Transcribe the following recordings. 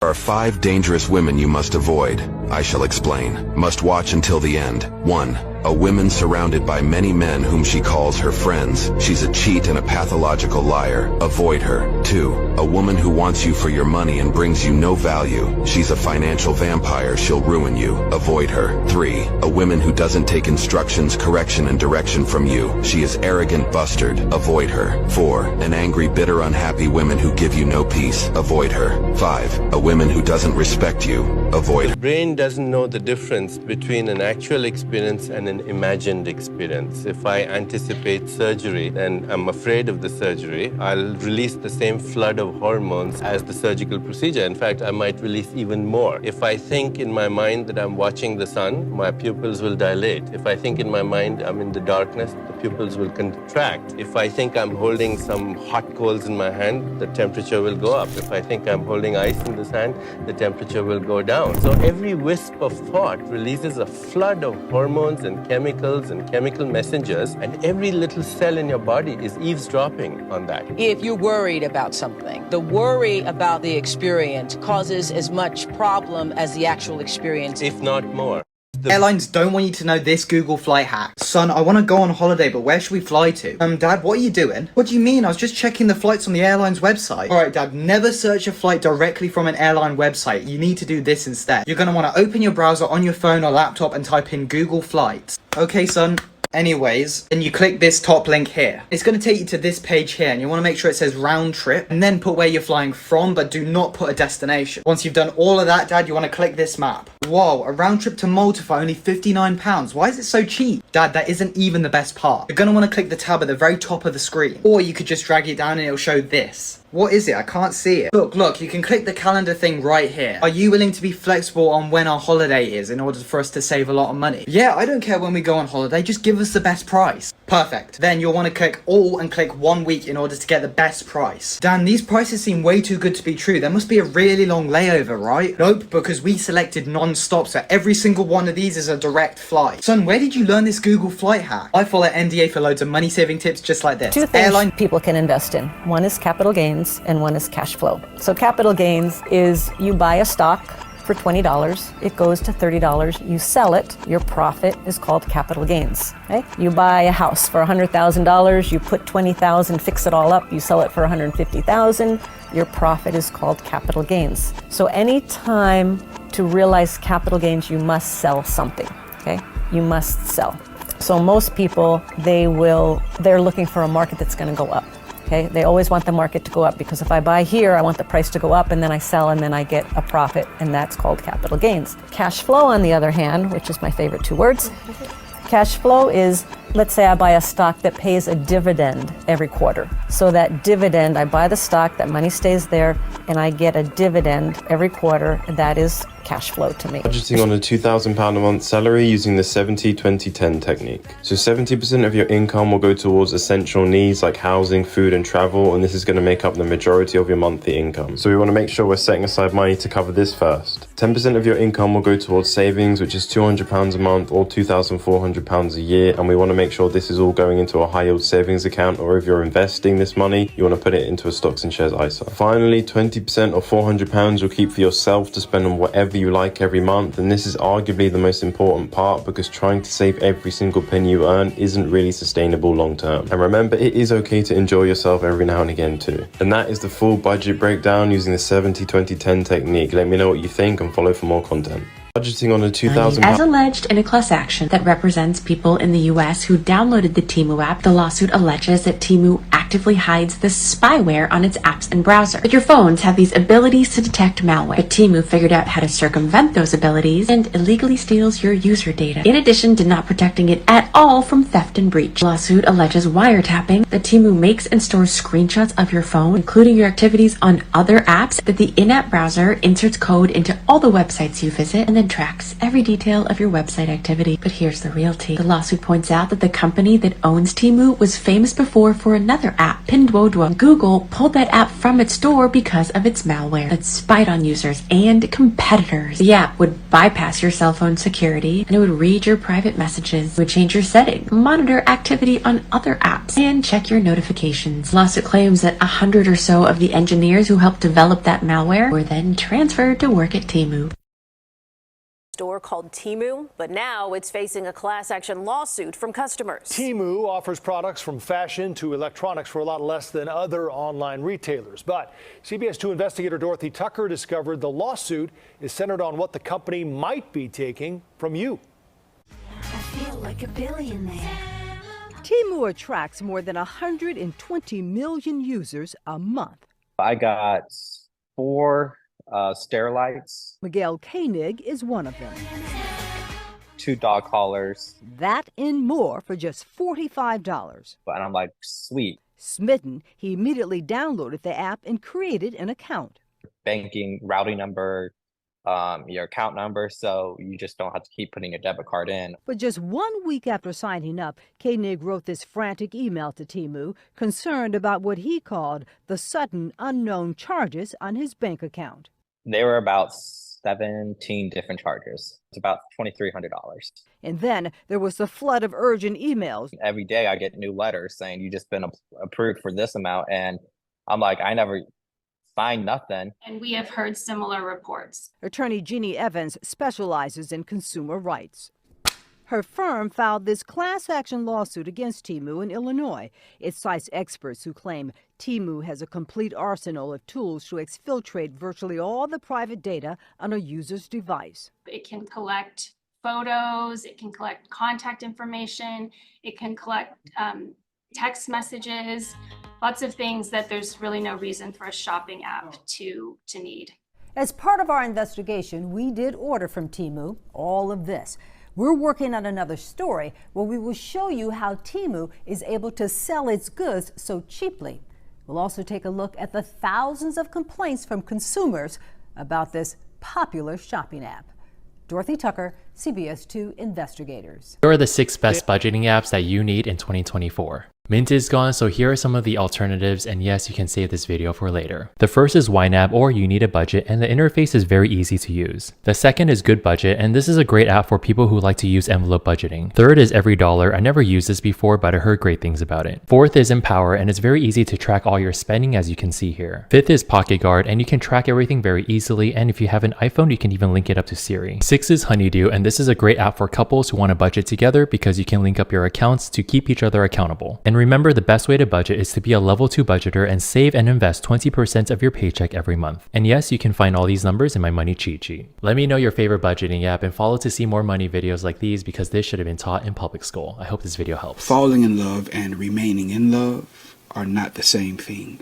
There are 5 dangerous women you must avoid. I shall explain. Must watch until the end. 1. A woman surrounded by many men whom she calls her friends. She's a cheat and a pathological liar. Avoid her. 2. A woman who wants you for your money and brings you no value. She's a financial vampire. She'll ruin you. Avoid her. 3. A woman who doesn't take instructions, correction, and direction from you. She is arrogant bastard. Avoid her. 4. An angry, bitter, unhappy woman who give you no peace. Avoid her. 5. A woman who doesn't respect you. Avoid her. Brain doesn't know the difference between an actual experience and an imagined experience. If I anticipate surgery and I'm afraid of the surgery, I'll release the same flood of hormones as the surgical procedure. In fact, I might release even more. If I think in my mind that I'm watching the sun, my pupils will dilate. If I think in my mind I'm in the darkness, the pupils will contract. If I think I'm holding some hot coals in my hand, the temperature will go up. If I think I'm holding ice in this hand, the temperature will go down. So every wisp of thought releases a flood of hormones and chemical messengers, and every little cell in your body is eavesdropping on that. If you're worried about something, the worry about the experience causes as much problem as the actual experience, if not more. Airlines don't want you to know this Google flight hack. Son, I want to go on holiday, but where should we fly to? Dad, what are you doing? What do you mean? I was just checking the flights on the airline's website. Alright, Dad, never search a flight directly from an airline website. You need to do this instead. You're going to want to open your browser on your phone or laptop and type in Google Flights. Okay, son. Anyways, then you click this top link here. It's going to take you to this page here, and you want to make sure it says round trip, and then put where you're flying from, but do not put a destination. Once you've done all of that, Dad, you want to click this map. Whoa, a round trip to Malta for only £59. Why is it so cheap? Dad, that isn't even the best part. You're going to want to click the tab at the very top of the screen, or you could just drag it down and it'll show this. What is it? I can't see it. Look, you can click the calendar thing right here. Are you willing to be flexible on when our holiday is in order for us to save a lot of money? Yeah, I don't care when we go on holiday, just give us the best price. Perfect. Then you'll want to click all and click 1 week in order to get the best price. Dan, these prices seem way too good to be true. There must be a really long layover, right? Nope, because we selected non-stop, so every single one of these is a direct flight. Son, where did you learn this Google flight hack? I follow NDA for loads of money-saving tips just like this. Two things people can invest in. One is capital gains and one is cash flow. So capital gains is you buy a stock for $20, it goes to $30, you sell it, your profit is called capital gains. Okay? You buy a house for $100,000, you put $20,000, fix it all up, you sell it for $150,000, your profit is called capital gains. So any time to realize capital gains, you must sell something. Okay? You must sell. So most people, they're looking for a market that's going to go up. Okay, they always want the market to go up because if I buy here, I want the price to go up and then I sell and then I get a profit, and that's called capital gains. Cash flow, on the other hand, which is my favorite 2 words, cash flow is, let's say I buy a stock that pays a dividend every quarter. So that dividend, I buy the stock, that money stays there, and I get a dividend every quarter. That is cash flow to me. Budgeting on a £2,000 a month salary using the 70-20-10 technique. So 70% of your income will go towards essential needs like housing, food and travel, and this is going to make up the majority of your monthly income. So we want to make sure we're setting aside money to cover this first. 10% of your income will go towards savings, which is £200 a month or £2,400 a year, and we want to make sure this is all going into a high yield savings account, or if you're investing this money, you want to put it into a stocks and shares ISA. Finally, 20% or £400 you'll keep for yourself to spend on whatever you like every month, and this is arguably the most important part because trying to save every single penny you earn isn't really sustainable long term. And remember, it is okay to enjoy yourself every now and again too. And that is the full budget breakdown using the 70-20-10 technique. Let me know what you think and follow for more content. Budgeting on a £2,000. As alleged in a class action that represents people in the US who downloaded the Temu app, the lawsuit alleges that Temu actively hides the spyware on its apps and browser. But your phones have these abilities to detect malware. But Temu figured out how to circumvent those abilities and illegally steals your user data, in addition to not protecting it at all from theft and breach. The lawsuit alleges wiretapping, that Temu makes and stores screenshots of your phone, including your activities on other apps, that the in-app browser inserts code into all the websites you visit, and then and tracks every detail of your website activity. But here's the real tea. The lawsuit points out that the company that owns Temu was famous before for another app, Pinduoduo. Google pulled that app from its store because of its malware that spied on users and competitors. The app would bypass your cell phone security, and it would read your private messages, it would change your settings, monitor activity on other apps, and check your notifications. The lawsuit claims that 100 or so of the engineers who helped develop that malware were then transferred to work at Temu. Store called Temu, but now it's facing a class action lawsuit from customers. Temu offers products from fashion to electronics for a lot less than other online retailers. But CBS 2 investigator Dorothy Tucker discovered the lawsuit is centered on what the company might be taking from you. I feel like a billionaire. Temu attracts more than 120 million users a month. I got 4 Sterilites. Miguel Koenig is one of them. 2 dog collars. That and more for just $45. And I'm like, sweet. Smitten, he immediately downloaded the app and created an account. Banking, routing number, your account number, so you just don't have to keep putting a debit card in. But just 1 week after signing up, Koenig wrote this frantic email to Temu, concerned about what he called the sudden unknown charges on his bank account. There were about 17 different charges. It's about $2,300. And then there was the flood of urgent emails. Every day I get new letters saying you just been approved for this amount, and I'm like, I never signed nothing. And we have heard similar reports. Attorney Jeannie Evans specializes in consumer rights. Her firm filed this class action lawsuit against Temu in Illinois. It cites experts who claim Temu has a complete arsenal of tools to exfiltrate virtually all the private data on a user's device. It can collect photos, it can collect contact information, it can collect text messages, lots of things that there's really no reason for a shopping app to need. As part of our investigation, we did order from Temu all of this. We're working on another story where we will show you how Temu is able to sell its goods so cheaply. We'll also take a look at the thousands of complaints from consumers about this popular shopping app. Dorothy Tucker, CBS 2 Investigators. Here are the 6 best budgeting apps that you need in 2024. Mint is gone, so here are some of the alternatives, and yes, you can save this video for later. The first is YNAB, or You Need a Budget, and the interface is very easy to use. The second is Good Budget, and this is a great app for people who like to use envelope budgeting. Third is Every Dollar. I never used this before, but I heard great things about it. Fourth is Empower, and it's very easy to track all your spending, as you can see here. Fifth is Pocket Guard, and you can track everything very easily, and if you have an iPhone, you can even link it up to Siri. Sixth is Honeydew, and this is a great app for couples who want to budget together because you can link up your accounts to keep each other accountable. And remember, the best way to budget is to be a level 2 budgeter and save and invest 20% of your paycheck every month. And yes, you can find all these numbers in my money cheat sheet. Let me know your favorite budgeting app and follow to see more money videos like these, because this should have been taught in public school. I hope this video helps. Falling in love and remaining in love are not the same thing.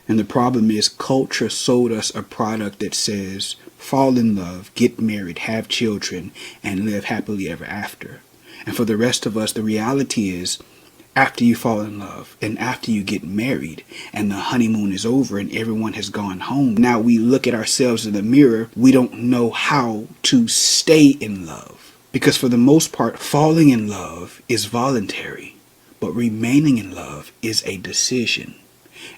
And the problem is culture sold us a product that says fall in love, get married, have children, and live happily ever after. And for the rest of us, the reality is, after you fall in love and after you get married and the honeymoon is over and everyone has gone home, now we look at ourselves in the mirror, we don't know how to stay in love. Because for the most part, falling in love is voluntary, but remaining in love is a decision.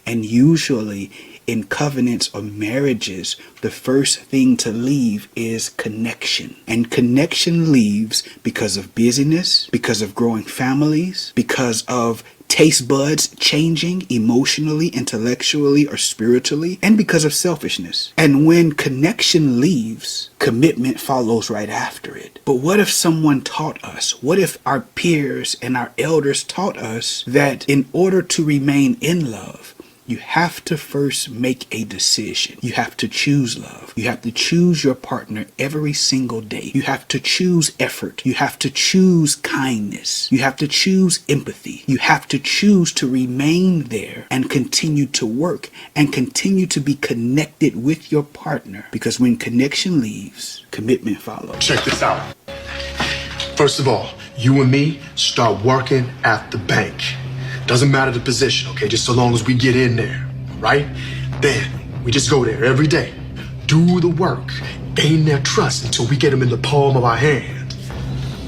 And usually in covenants or marriages, the first thing to leave is connection. And connection leaves because of busyness, because of growing families, because of taste buds changing emotionally, intellectually, or spiritually, and because of selfishness. And when connection leaves, commitment follows right after it. But what if someone taught us? What if our peers and our elders taught us that in order to remain in love, you have to first make a decision. You have to choose love. You have to choose your partner every single day. You have to choose effort. You have to choose kindness. You have to choose empathy. You have to choose to remain there and continue to work and continue to be connected with your partner. Because when connection leaves, commitment follows. Check this out. First of all, you and me start working at the bank. Doesn't matter the position, okay? Just so long as we get in there, right? Then we just go there every day, do the work, gain their trust until we get them in the palm of our hand.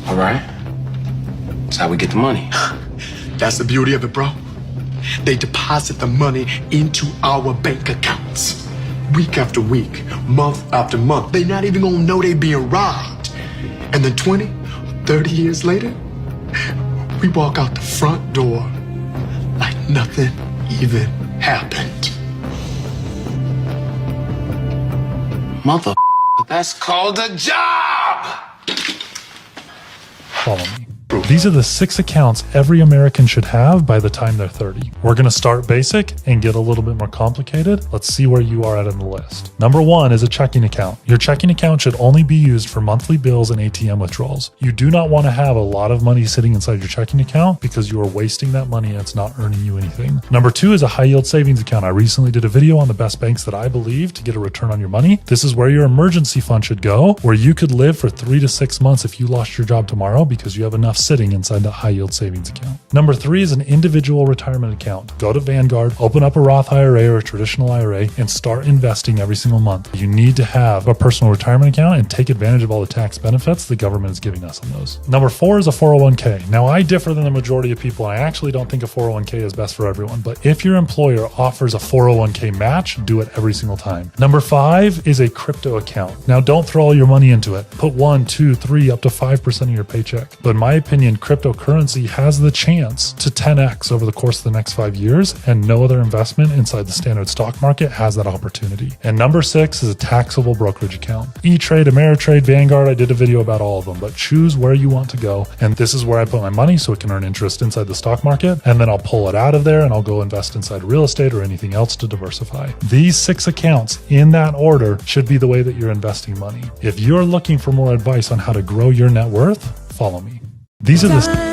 All right. That's how we get the money. That's the beauty of it, bro. They deposit the money into our bank accounts. Week after week, month after month. They not even gonna know they being robbed. And then 20, 30 years later, we walk out the front door like nothing even happened. Mother, that's called a job! Follow me. These are the 6 accounts every American should have by the time they're 30. We're going to start basic and get a little bit more complicated. Let's see where you are at in the list. Number 1 is a checking account. Your checking account should only be used for monthly bills and ATM withdrawals. You do not want to have a lot of money sitting inside your checking account because you are wasting that money and it's not earning you anything. Number 2 is a high yield savings account. I recently did a video on the best banks that I believe to get a return on your money. This is where your emergency fund should go, where you could live for 3 to 6 months if you lost your job tomorrow because you have enough sitting inside that high yield savings account. Number 3 is an individual retirement account. Go to Vanguard, open up a Roth IRA or a traditional IRA, and start investing every single month. You need to have a personal retirement account and take advantage of all the tax benefits the government is giving us on those. Number 4 is a 401k. Now, I differ than the majority of people, and I actually don't think a 401k is best for everyone, but if your employer offers a 401k match, do it every single time. Number 5 is a crypto account. Now, don't throw all your money into it. Put 1, 2, 3, up to 5% of your paycheck. But in my opinion, cryptocurrency has the chance to 10x over the course of the next 5 years, and no other investment inside the standard stock market has that opportunity. And number 6 is a taxable brokerage account. E-Trade, Ameritrade, Vanguard, I did a video about all of them, but choose where you want to go. And this is where I put my money so it can earn interest inside the stock market, and then I'll pull it out of there and I'll go invest inside real estate or anything else to diversify. These 6 accounts in that order should be the way that you're investing money. If you're looking for more advice on how to grow your net worth, follow me. These are the